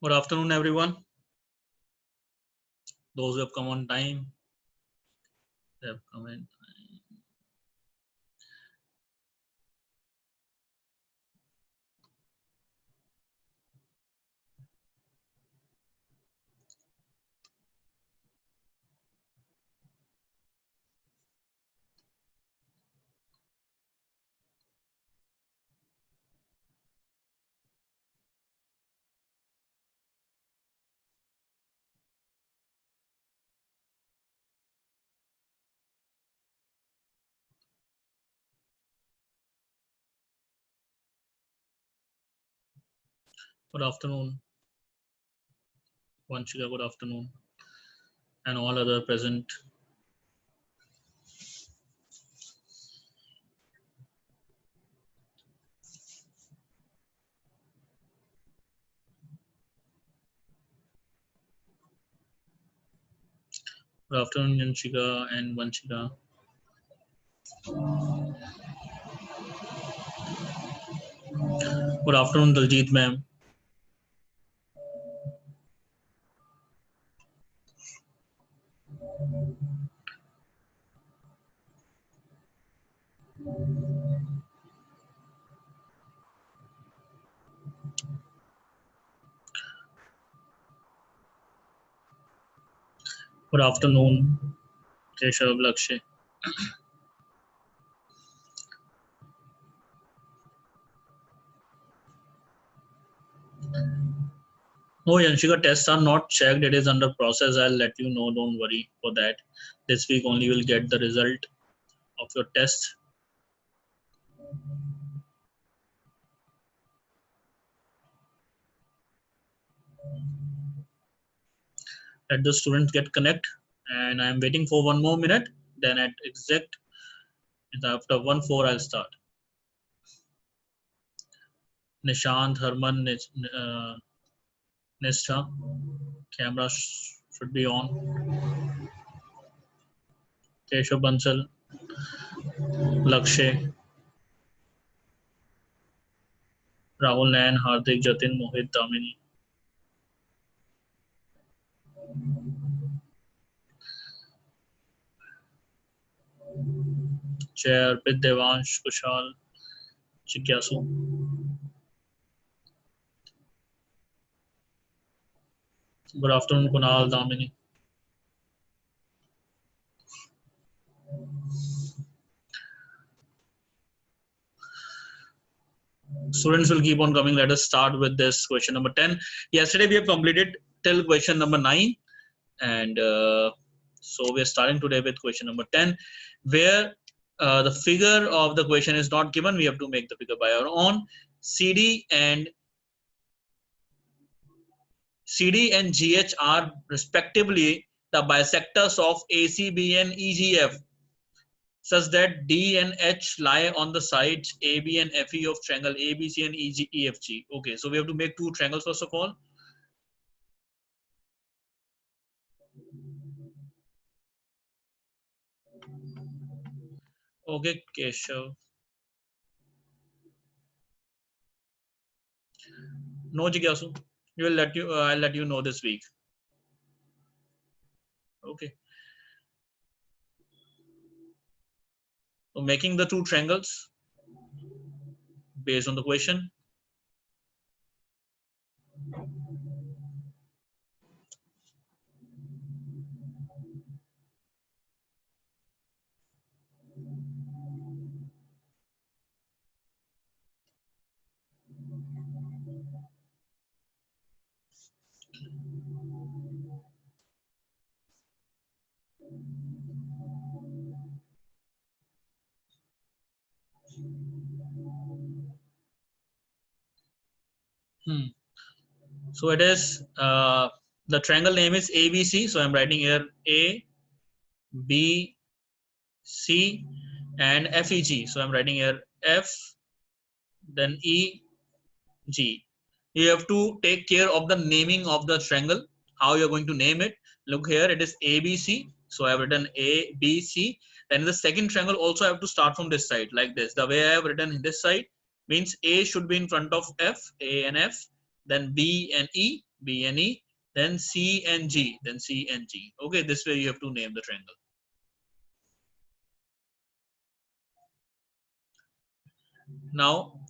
Good afternoon, everyone. Those who have come on time, they have come in. Good afternoon, Vanshika. Good afternoon, and all other present. Good afternoon, Vanshika and Vanshika. Good afternoon, Daljit ma'am. Good afternoon, Keshav Lakshay. No, Vanshika, tests are not checked. It is under process. I'll let you know. Don't worry for that. This week only will get the result of your test. Let the students get connect, and I'm waiting for 1 more minute. Then at exact after 1:04, I'll start. Nishant, Herman, Nishtha, camera should be on. Keshav Bansal, Lakshay, Rahul Nayan, Hardik, Jatin, Mohit, Damini. Jay, Arpit, Devansh, Kushal, Jigyasu. Good afternoon, Kunal, Damini. Students will keep on coming. Let us start with this question number 10. Yesterday we have completed till question number 9, and so we are starting today with question number 10, where the figure of the question is not given. We have to make the figure by our own. CD and GH are respectively the bisectors of AC, and EGF, such that D and H lie on the sides AB and FE of triangle ABC and EFG. Okay, so we have to make two triangles first of all. Okay, Keshav. No, Jigyasu. I'll let you know this week. Okay. So making the two triangles based on the question. So it is the triangle name is ABC. So I'm writing here A, B, C, and FEG. So I'm writing here F, then E, G. You have to take care of the naming of the triangle. How you're going to name it? Look here, it is ABC. So I've written A, B, C. Then the second triangle also I have to start from this side like this. The way I have written this side means A should be in front of F, A and F, then B and E, BNE, then CNG, then CNG. Okay, this way you have to name the triangle. Now,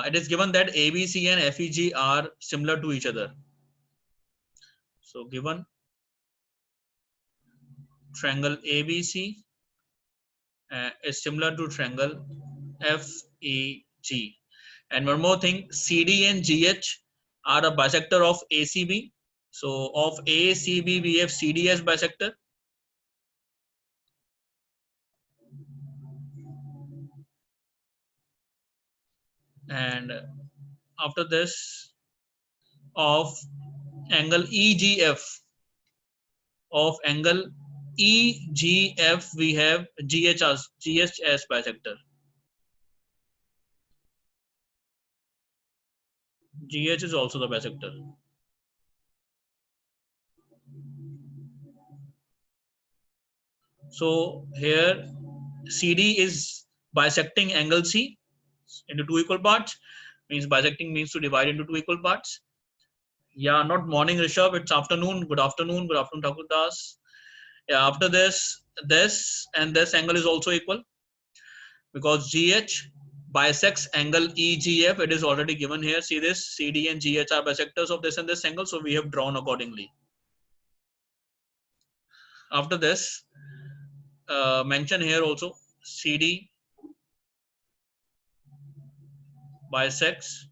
it is given that ABC and FEG are similar to each other. So, given triangle ABC is similar to triangle FEG. And one more thing, CD and GH are a bisector of ACB. So, of ACB, we have CD as bisector. And after this, of angle EGF, of angle EGF, we have GH as bisector. GH is also the bisector. So here CD is bisecting angle C into two equal parts. Means bisecting means to divide into two equal parts. Yeah, not morning, Rishabh. It's afternoon. Good afternoon. Good afternoon, Thakur Das. Yeah, after this and this angle is also equal because GH bisects angle EGF. It is already given here. See this, CD and GH are bisectors of this and this angle. So we have drawn accordingly. After this, mention here also CD bisects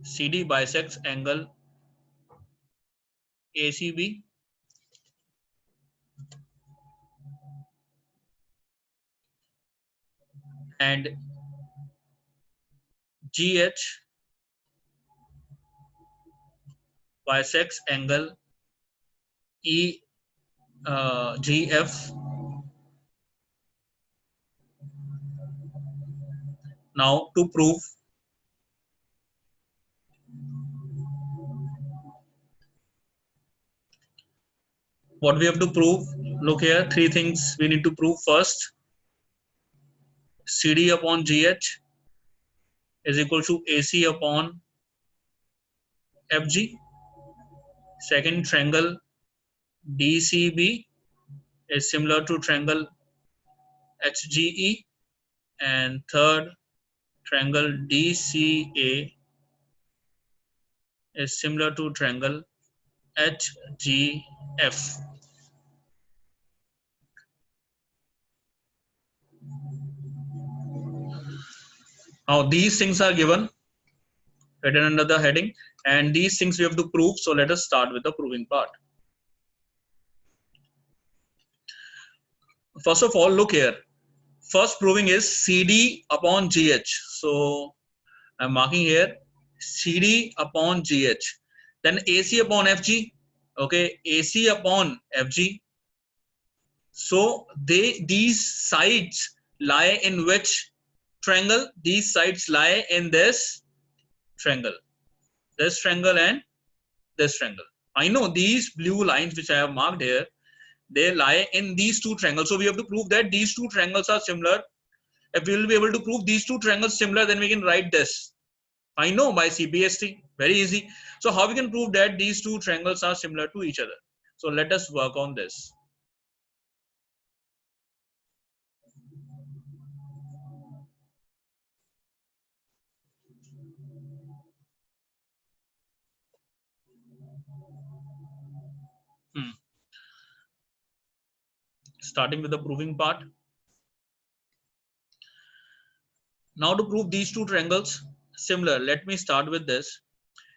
CD bisects angle ACB and GH bisects angle EGF. Now to prove what we have to prove, look here, three things we need to prove. First, CD upon GH is equal to AC upon FG. Second, triangle DCB is similar to triangle HGE. And third, triangle DCA is similar to triangle HGF. Now these things are given, written under the heading, and these things we have to prove. So let us start with the proving part. First of all, look here. First proving is CD upon GH. So I'm marking here CD upon GH. Then AC upon FG. Okay, AC upon FG. So these sides lie in which triangle? These sides lie in this triangle and this triangle. I know these blue lines which I have marked here, they lie in these two triangles. So we have to prove that these two triangles are similar. If we will be able to prove these two triangles similar, then we can write this. I know by CPST, very easy. So how we can prove that these two triangles are similar to each other? So let us work on this. Starting with the proving part. Now to prove these two triangles similar, let me start with this.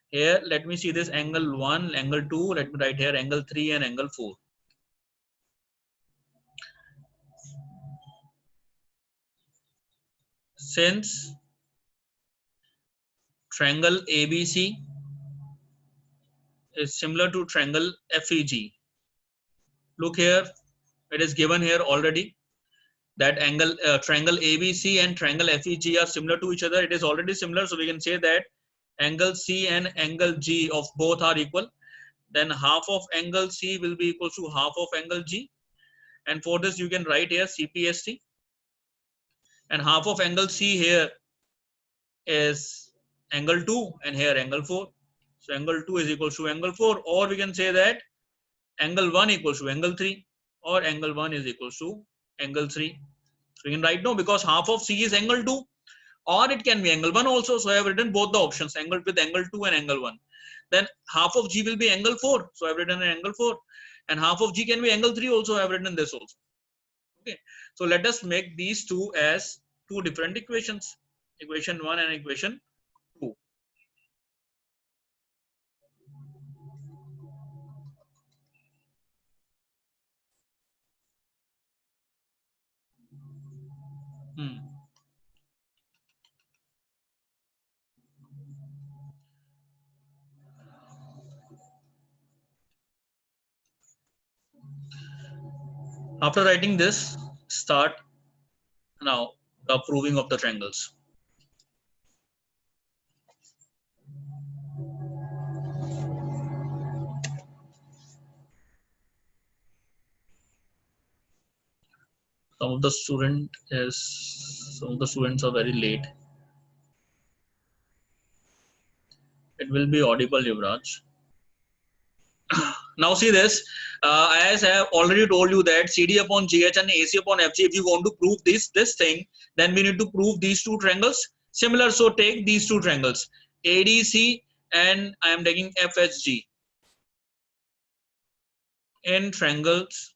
Here, let me see this angle 1, angle 2. Let me write here angle 3 and angle 4. Since triangle ABC is similar to triangle FEG. Look here, it is given here already that angle triangle ABC and triangle FEG are similar to each other. It is already similar, so we can say that angle C and angle G of both are equal. Then half of angle C will be equal to half of angle G. And for this, you can write here CPST. and half of angle C here is angle 2 and here angle 4. So angle 2 is equal to angle 4, or we can say that angle 1 equals to angle 3, or angle 1 is equal to angle 3. So we can write no, because half of C is angle 2, or it can be angle 1 also. So I have written both the options, angle with angle 2 and angle 1. Then half of G will be angle 4. So I have written an angle 4. And half of G can be angle 3 also. I have written this also. Okay. So let us make these two as two different equations. Equation 1 and equation 2. After writing this, start now the proving of the triangles. Some of the students are very late. It will be audible, Yuvraj. Now see this, as I have already told you that CD upon GH and AC upon FG, if you want to prove this thing, then we need to prove these two triangles similar. So take these two triangles, ADC and I am taking FHG. In triangles,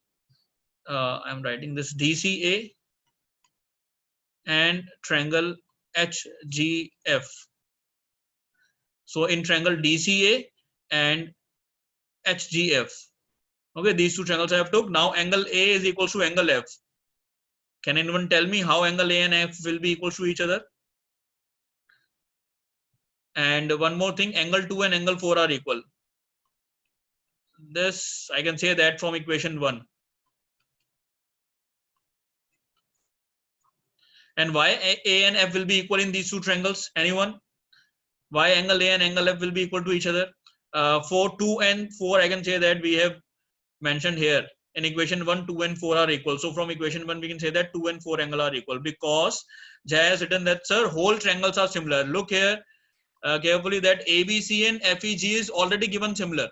I am writing this DCA and triangle HGF. So in triangle DCA and HGF, okay, these two triangles I have took. Now angle A is equal to angle F. Can anyone tell me how angle A and F will be equal to each other? And one more thing, angle 2 and angle 4 are equal. This I can say that from equation 1. And why A and F will be equal in these two triangles? Anyone? Why angle A and angle F will be equal to each other? For 2 and 4, I can say that we have mentioned here. In equation 1, 2 and 4 are equal. So from equation 1, we can say that 2 and 4 angle are equal, because Jay has written that, sir, whole triangles are similar. Look here carefully, that ABC and FEG is already given similar.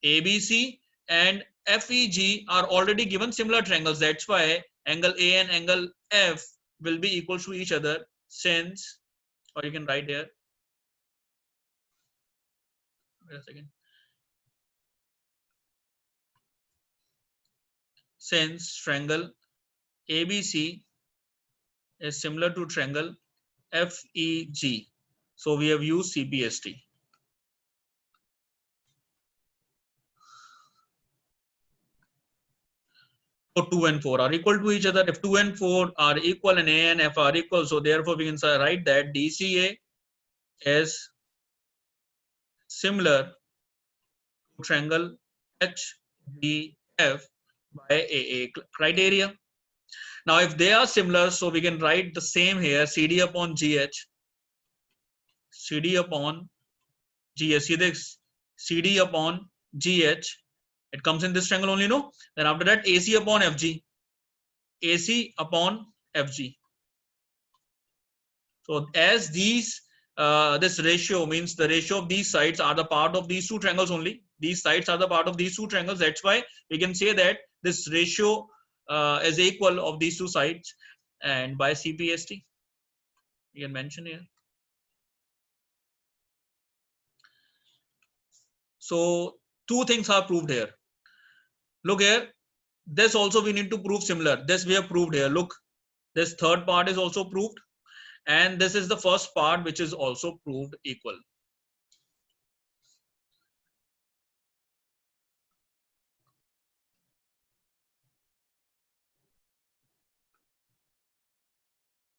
ABC and FEG are already given similar triangles. That's why angle A and angle F will be equal to each other, since, or you can write here. Wait a second. Since triangle ABC is similar to triangle FEG, so we have used CPST. So 2 and 4 are equal to each other. If 2 and 4 are equal and A and F are equal, so therefore we can write that DCA is similar to triangle HGF by AA criteria. Now if they are similar, so we can write the same here, CD upon GH, CD upon GH. See this, CD upon GH, it comes in this triangle only, no? Then after that, AC upon FG, AC upon FG. So as these, this ratio means the ratio of these sides are the part of these two triangles only. These sides are the part of these two triangles. That's why we can say that this ratio is equal of these two sides, and by CPST, you can mention here. So two things are proved here. Look here, this also we need to prove similar. This we have proved here. Look, this third part is also proved, and this is the first part which is also proved equal.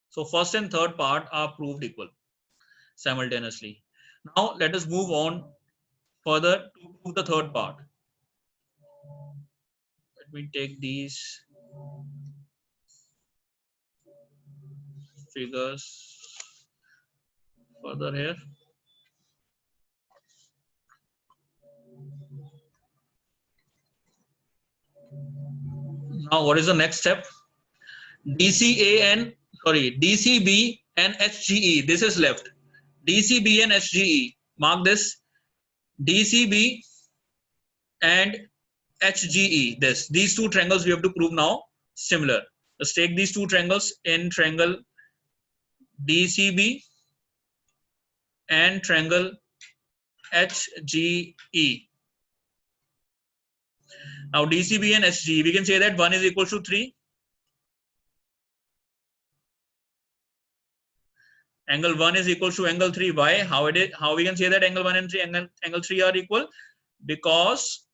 So first and third part are proved equal simultaneously. Now let us move on further to prove the third part. Let me take these figures further here. Now what is the next step? DCA and sorry, DCB and HGE. This is left. DCB and HGE. Mark this. DCB and HGE. These two triangles we have to prove now similar. Let's take these two triangles in triangle DCB and triangle HGE. Now DCB and HGE, we can say that 1 is equal to 3. Angle 1 is equal to angle 3. Why? How we can say that angle 1 and 3 angle 3 are equal? Because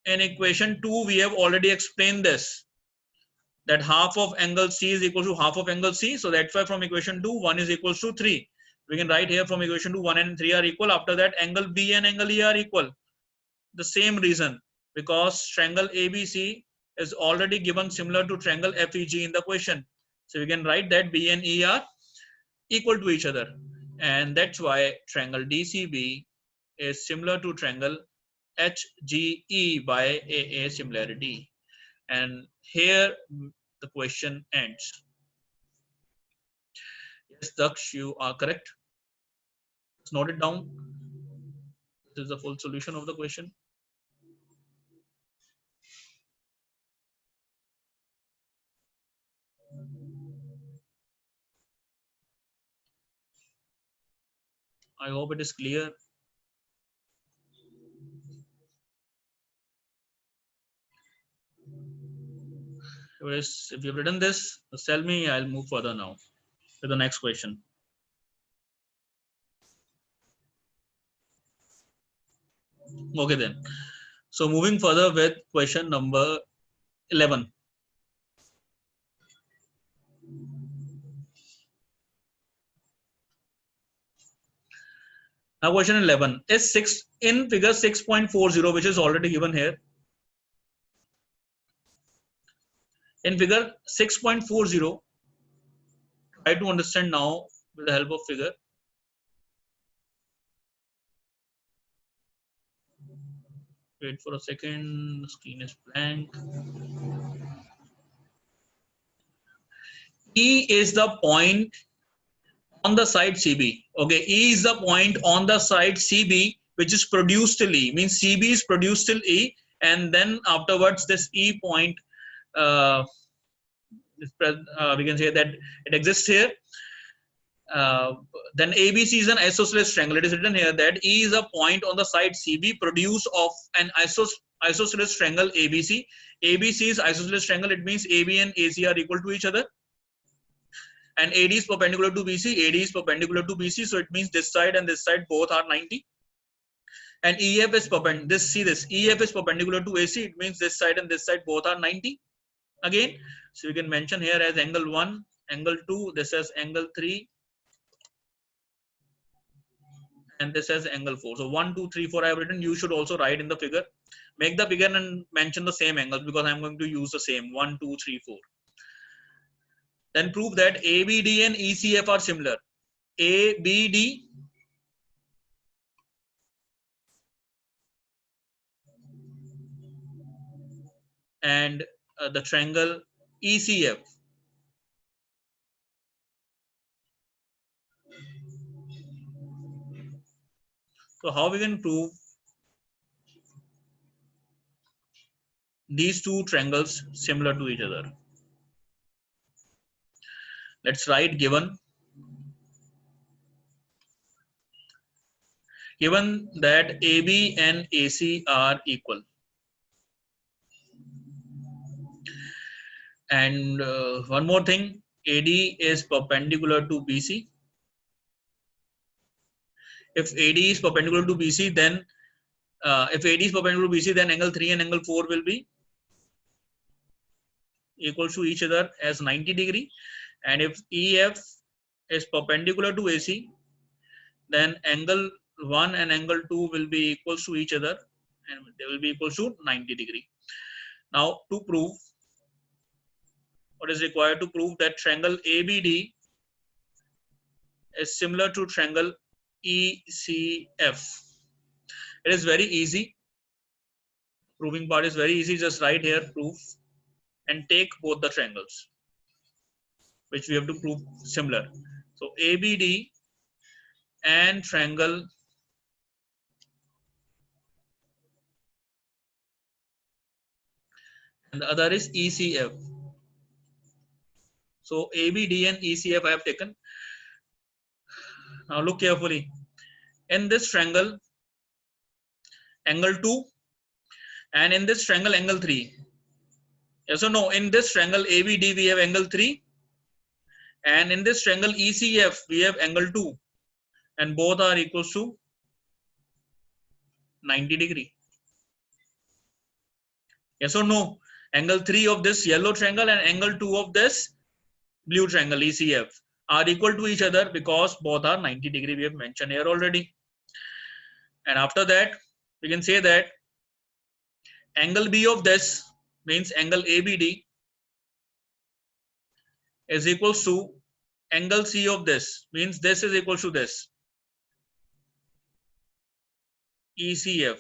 in equation 2 we have already explained this, that half of angle C is equal to half of angle C. So that's why from equation 2 1 is equal to 3. We can write here from equation 2 1 and 3 are equal. After that angle B and angle E are equal. The same reason, because triangle ABC is already given similar to triangle FEG in the question. So we can write that B and E are equal to each other, and that's why triangle DCB is similar to triangle HGE by a similarity. And here the question ends. Yes, Daksh, you are correct. Let's note it down. This is the full solution of the question. I hope it is clear. If you've written this, tell me. I'll move further now to the next question. Okay then. So moving further with question number 11. Now question 11 is 6 in figure 6.40, which is already given here. In figure 6.40, try to understand now with the help of figure. Wait for a second, the screen is blank. E is the point on the side CB. Okay, E is the point on the side CB which is produced till E. Means CB is produced till E, and then afterwards this E point, we can say that it exists here. Then ABC is an isosceles triangle. It is written here that E is a point on the side CB produced of an isosceles triangle ABC. ABC is isosceles triangle. It means AB and AC are equal to each other. And AD is perpendicular to BC. AD is perpendicular to BC. So it means this side and this side both are 90. And EF is perpendicular. EF is perpendicular to AC. It means this side and this side both are 90. Again, so we can mention here as angle 1, angle 2. This is angle 3. And this has angle 4. So 1, 2, 3, 4 I have written. You should also write in the figure. Make the figure and mention the same angles, because I'm going to use the same 1, 2, 3, 4. Then prove that ABD and ECF are similar. ABD and the triangle ECF. So how we can prove these two triangles similar to each other? Let's write given that AB and AC are equal, and one more thing, AD is perpendicular to BC. If AD is perpendicular to BC, then if AD is perpendicular to BC, then angle 3 and angle 4 will be equal to each other as 90 degree. And if EF is perpendicular to AC, then angle 1 and angle 2 will be equal to each other, and they will be equal to 90 degree. Now to prove, what is required to prove that triangle ABD is similar to triangle ECF. It is very easy. Proving part is very easy. Just write here proof and take both the triangles. which we have to prove similar. So ABD and triangle and the other is ECF. So ABD and ECF I have taken. Now look carefully. In this triangle, angle 2, and in this triangle, angle 3. Yes or no? In this triangle ABD, we have angle 3, and in this triangle ECF, we have angle 2, and both are equal to 90 degree. Yes or no? Angle 3 of this yellow triangle and angle 2 of this blue triangle ECF are equal to each other because both are 90 degree. We have mentioned here already. And after that, we can say that angle B of this means angle ABD is equals to angle C of this, means this is equal to this ECF.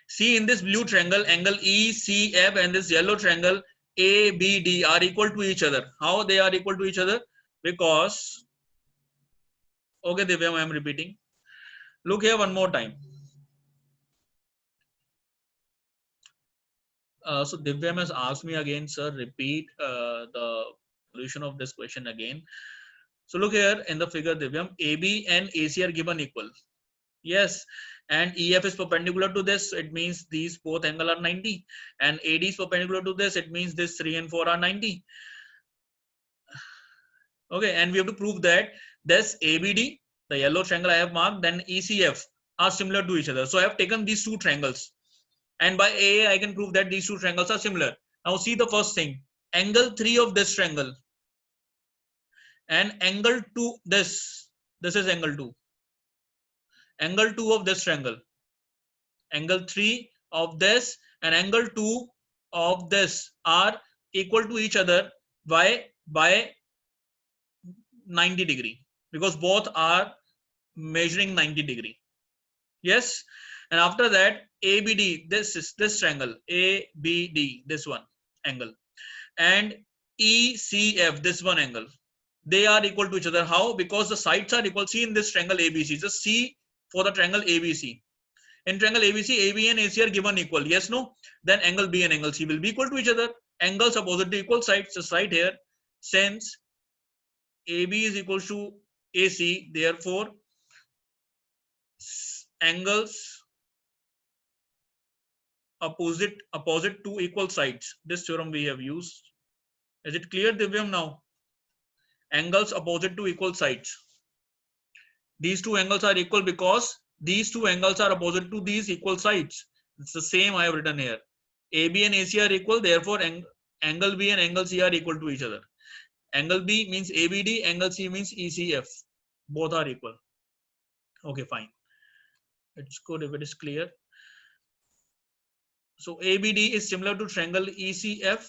See, in this blue triangle, angle ECF and this yellow triangle ABD are equal to each other. How they are equal to each other? Because, okay Divyam, I am repeating. Look here one more time. So Divyam has asked me again, sir, repeat the solution of this question again. So look here in the figure, Divyam, AB and AC are given equal. Yes, and EF is perpendicular to this. It means these both angle are 90, and AD is perpendicular to this. It means this 3 and 4 are 90. Okay, and we have to prove that this ABD, the yellow triangle I have marked, then ECF are similar to each other. So I have taken these two triangles, and by AA I can prove that these two triangles are similar. Now see the first thing, angle 3 of this triangle and angle 2, this is angle 2. Angle 2 of this triangle, angle 3 of this and angle 2 of this are equal to each other by 90 degree, because both are measuring 90 degree. Yes, and after that ABD, this is this triangle ABD, this one angle, and ECF, this one angle, they are equal to each other. How? Because the sides are equal. See in this triangle ABC, just see for the triangle ABC. In triangle ABC, AB and AC are given equal. Yes, no? Then angle B and angle C will be equal to each other. Angles opposite to equal sides. Just right here, since AB is equal to AC, therefore angles opposite to equal sides. This theorem we have used. Is it clear, Divyam, now? Angles opposite to equal sides. These two angles are equal because these two angles are opposite to these equal sides. It's the same I have written here. AB and AC are equal, therefore angle B and angle C are equal to each other. Angle B means ABD, angle C means ECF. Both are equal. Okay, fine. It's good if it is clear. So ABD is similar to triangle ECF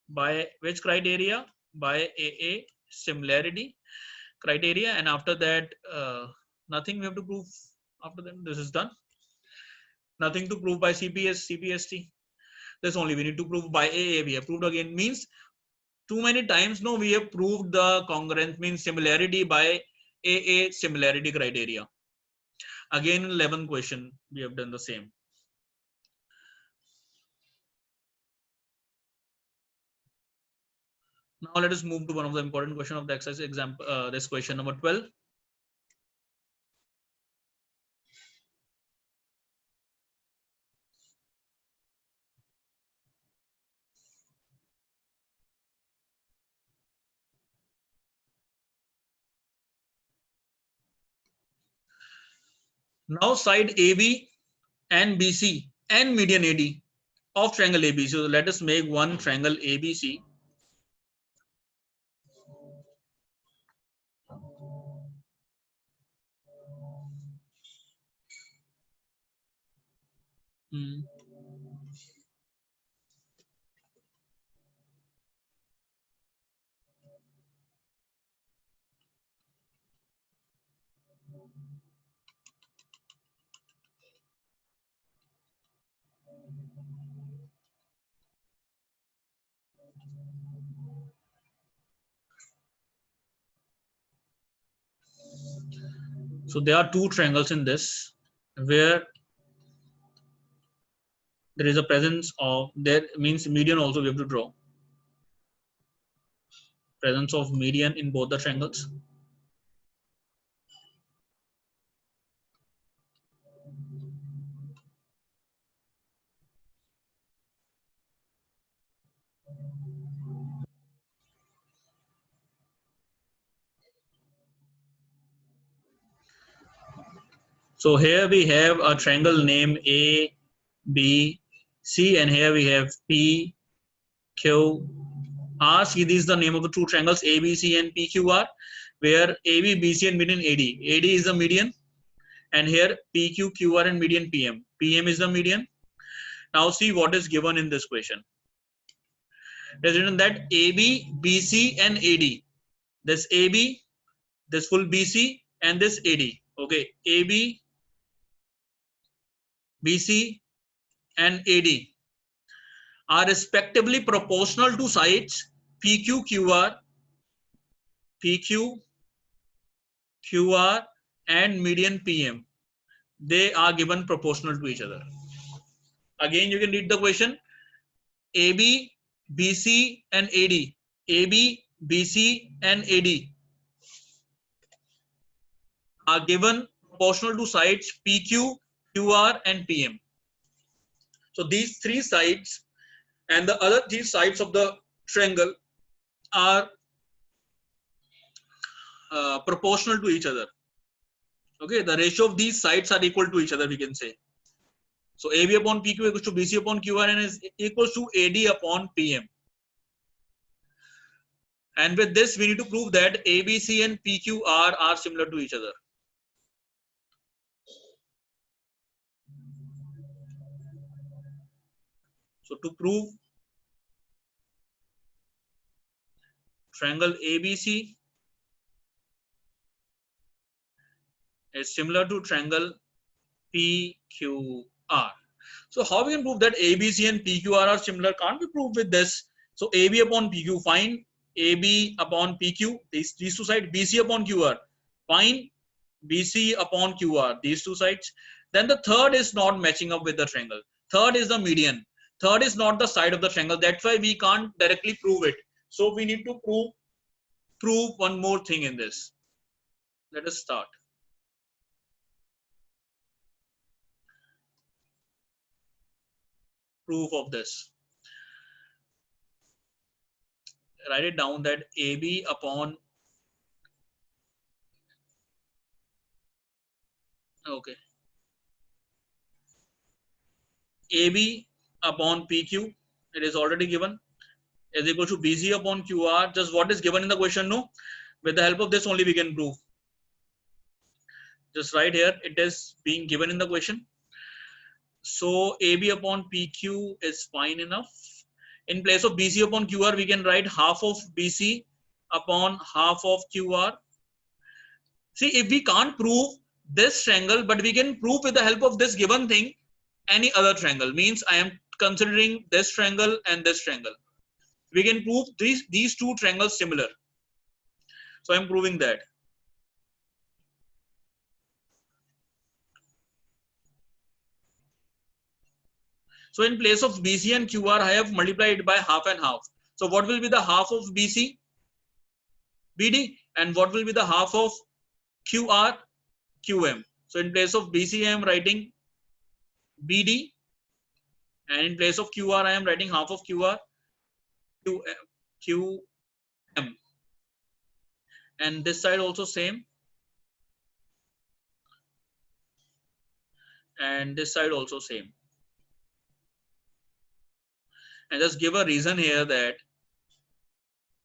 by which criteria? By AA similarity criteria, and after that nothing we have to prove. After that, this is done. Nothing to prove by CPST. This only we need to prove by AA. We have proved again, means too many times. No, we have proved the congruence, means similarity, by AA similarity criteria. Again in 11th question we have done the same. Now let us move to one of the important question of the exercise example. This question number 12. Now side AB and BC and median AD of triangle ABC. So let us make one triangle ABC. So there are two triangles in this where there is a presence of, there means median also we have to draw. Presence of median in both the triangles. So here we have a triangle named A, B, C, and here we have P, Q, R. See, this is the name of the two triangles A, B, C, and P, Q, R, where AB, BC, and median AD. AD is the median, and here PQ, QR, and median PM. PM is the median. Now see what is given in this question. It is written that AB, BC, and AD. This AB, this full BC, and this AD. Okay, AB, BC, and AD are respectively proportional to sides PQ, QR, PQ, QR, and median PM. They are given proportional to each other. Again, you can read the question. AB, BC, and AD. AB, BC, and AD are given proportional to sides PQ, QR, and PM. So these three sides and the other three sides of the triangle are proportional to each other. Okay, the ratio of these sides are equal to each other, we can say. So AB upon PQ equals to BC upon QR and is equals to AD upon PM. And with this, we need to prove that ABC and PQR are similar to each other. So to prove triangle ABC is similar to triangle PQR. So how we can prove that ABC and PQR are similar? Can't we prove with this? So AB upon PQ, find AB upon PQ, these two sides, BC upon QR, find BC upon QR, these two sides. Then the third is not matching up with the triangle. Third is the median. Third is not the side of the triangle. That's why we can't directly prove it. So we need to prove one more thing in this. Let us start. Proof of this. Write it down that AB upon, okay, AB upon PQ, it is already given, is equal to BC upon QR. Just what is given in the question, no? With the help of this only we can prove. Just right here, it is being given in the question. So AB upon PQ is fine enough. In place of BC upon QR, we can write half of BC upon half of QR. See, if we can't prove this triangle, but we can prove with the help of this given thing, any other triangle. Means I am considering this triangle and this triangle. We can prove these two triangles similar. So I am proving that. So in place of BC and QR, I have multiplied by half and half. So what will be the half of BC? BD. And what will be the half of QR? QM. So in place of BC, I am writing BD. And in place of QR, I am writing half of QR, QM. And this side also same. And this side also same. And just give a reason here that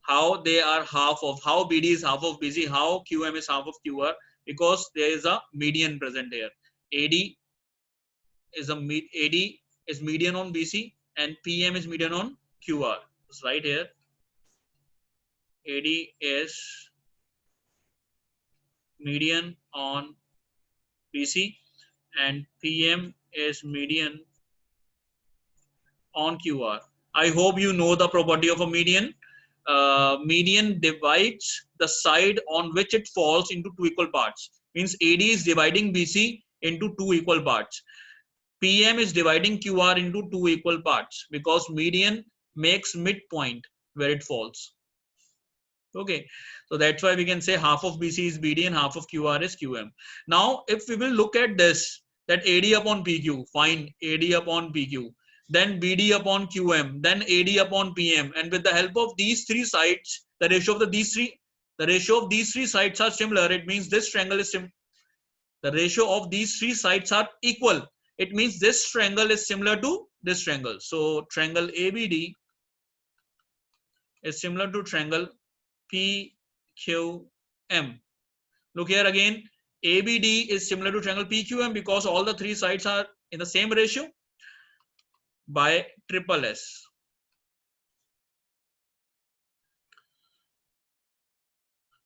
how they are half of, how BD is half of BC, how QM is half of QR, because there is a median present here. AD is median on BC and PM is median on QR. It's right here. AD is median on BC and PM is median on QR. I hope you know the property of a median. Median divides the side on which it falls into two equal parts. means AD is dividing BC into two equal parts. PM is dividing QR into two equal parts because median makes midpoint where it falls. Okay, so that's why we can say half of BC is BD and half of QR is QM. Now, if we will look at this, that AD upon PQ, fine, AD upon PQ, then BD upon QM, then AD upon PM, and with the help of these three sides, the ratio of these three sides are similar. It means this triangle is the ratio of these three sides are equal. It means this triangle is similar to this triangle. So triangle ABD is similar to triangle PQM. Look here again, ABD is similar to triangle PQM because all the three sides are in the same ratio by triple S.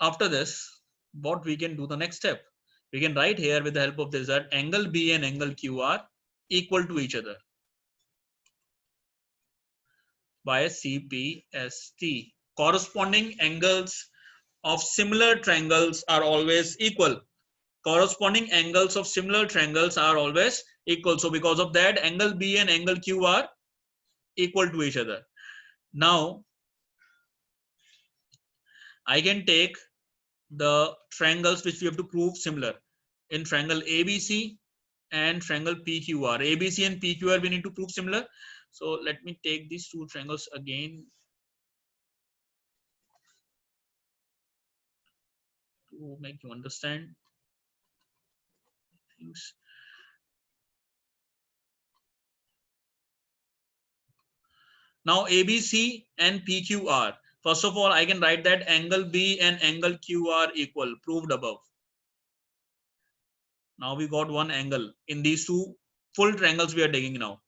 After this, what we can do the next step? We can write here with the help of this that angle B and angle Q are equal to each other by CPST. Corresponding angles of similar triangles are always equal. Corresponding angles of similar triangles are always equal. So because of that, angle B and angle Q are equal to each other. Now, I can take the triangles which we have to prove similar in triangle ABC and triangle PQR. ABC and PQR we need to prove similar. So let me take these two triangles again to make you understand things. Now ABC and PQR. First of all, I can write that angle B and angle Q are equal, proved above. Now we got one angle in these two full triangles we are taking now.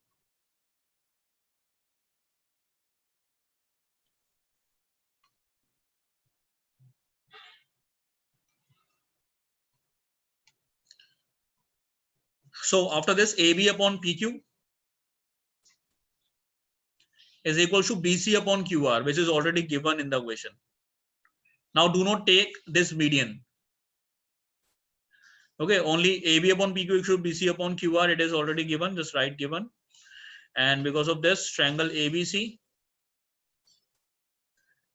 So after this, AB upon PQ is equal to BC upon QR, which is already given in the equation. Now do not take this median. Okay, only AB upon PQ equals BC upon QR. It is already given, just write given. And because of this, triangle ABC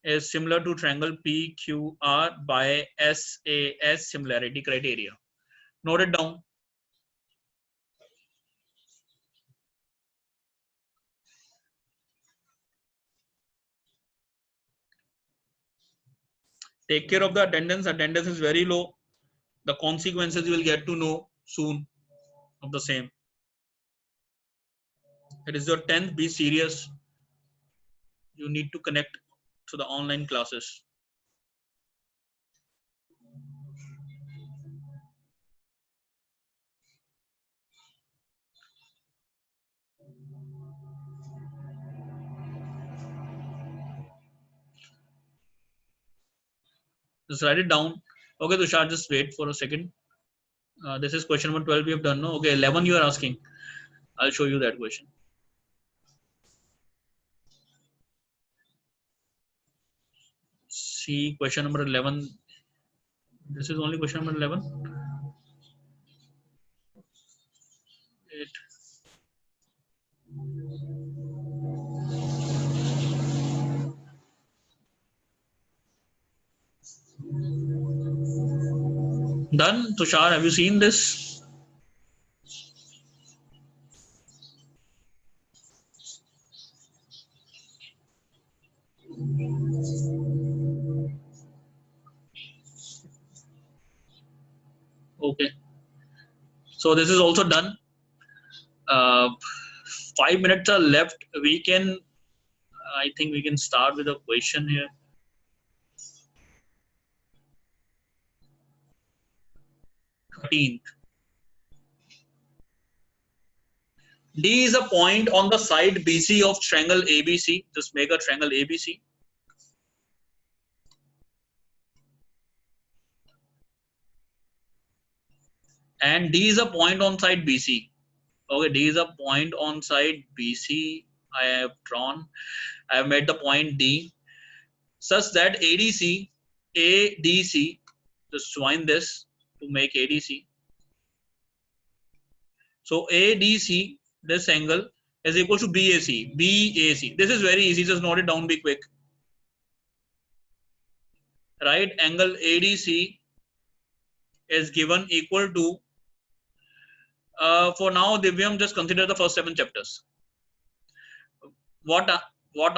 is similar to triangle PQR by SAS similarity criteria. Note it down. Take care of the attendance. Attendance is very low. The consequences you will get to know soon of the same. It is your 10th. Be serious. You need to connect to the online classes. Just write it down. Okay, Tushar, just wait for a second. This is question number 12 we have done. No? Okay, 11 you are asking. I'll show you that question. See question number 11. This is only question number 11. Done. Tushar, have you seen this? Okay. So this is also done. 5 minutes are left. We can, I think we can start with a question here. 13th. D is a point on the side BC of triangle ABC. Just make a triangle ABC. And D is a point on side BC. Okay, D is a point on side BC. I have drawn. I have made the point D such that ADC, just join this to make ADC. So ADC, this angle is equal to BAC. BAC. This is very easy. Just note it down. Be quick. Right angle ADC is given equal to. For now, Divyam, just consider the first 7 chapters. What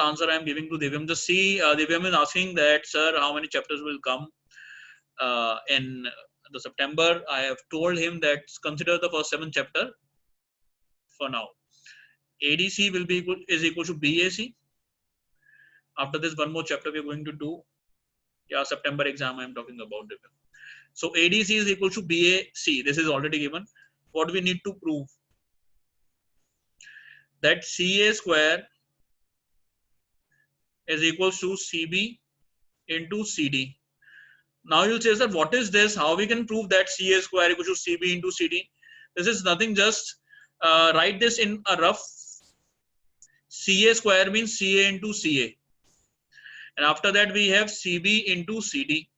answer I am giving to Divyam? Just see, Divyam is asking that, sir, how many chapters will come in the September? I have told him that consider the first 7 chapter for now. ADC will be equal to BAC. After this, one more chapter we are going to do. Yeah, September exam I am talking about. So ADC is equal to BAC. This is already given. What we need to prove? That CA square is equal to CB into CD. Now you'll say, sir, what is this? How we can prove that CA square equal to CB into CD? This is nothing, just write this in a rough. CA square means CA into CA. And after that we have CB into CD.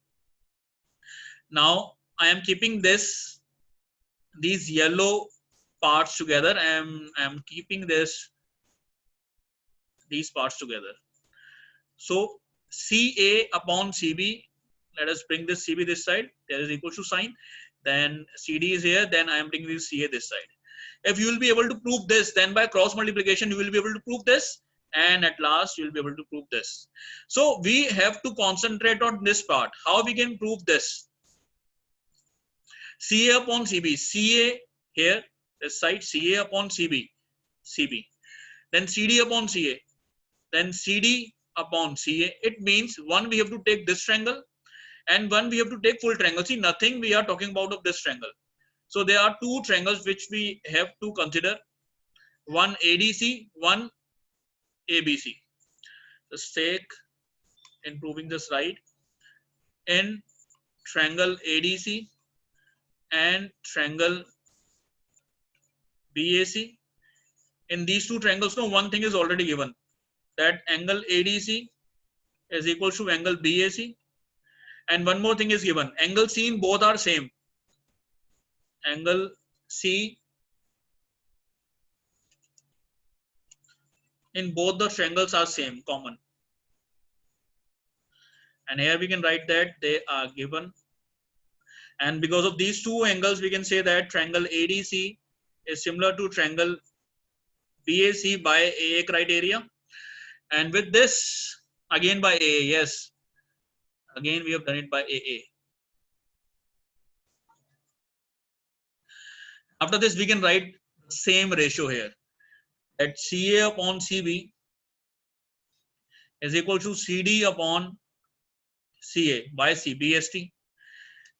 Now I am keeping these yellow parts together. I am keeping these parts together. So CA upon CB, let us bring this CB this side, there is equal to sign. Then CD is here, then I am bringing this CA this side. If you will be able to prove this, then by cross multiplication you will be able to prove this, and at last you will be able to prove this. So we have to concentrate on this part. How we can prove this? CA upon CB, CA here, this side, CA upon CB, CB. Then CD upon CA, then CD upon CA. It means one we have to take this triangle and one we have to take full triangle. See, nothing we are talking about of this triangle. So there are 2 triangles which we have to consider. One ADC, one ABC. Just take in proving this right. In triangle ADC and triangle BAC. In these 2 triangles, no, one thing is already given. That angle ADC is equal to angle BAC. And one more thing is given. Angle C in both are same. Angle C in both the triangles are same, common. And here we can write that they are given. And because of these 2 angles, we can say that triangle ADC is similar to triangle BAC by AA criteria. And with this, again by AA, yes. Again, we have done it by AA. After this, we can write the same ratio here. That CA upon CB is equal to CD upon CA by CBST.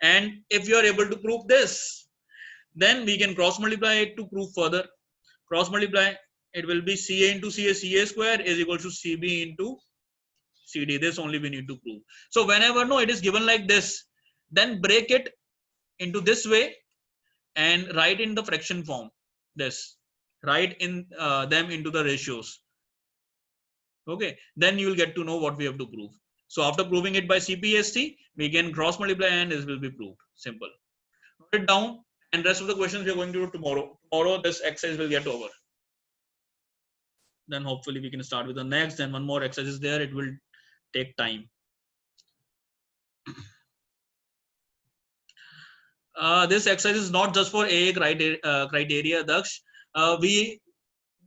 And if you are able to prove this, then we can cross multiply it to prove further. Cross multiply, it will be CA into CA, CA square is equal to CB into CD. This only we need to prove. So whenever it is given like this, then break it into this way and write in the fraction form. This, write in them into the ratios. Okay, then you will get to know what we have to prove. So after proving it by CPST, we can cross multiply and this will be proved. Simple. Note it down, and rest of the questions we are going to do tomorrow. Tomorrow this exercise will get over. Then hopefully we can start with the next. Then one more exercise is there. It will take time. This exercise is not just for AA criteria, Daksh. We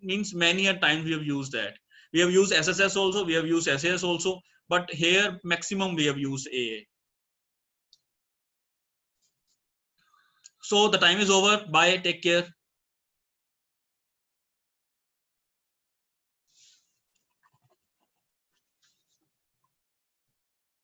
means many a times we have used that. We have used SSS also. We have used SAS also. But here maximum we have used AA. So the time is over. Bye. Take care.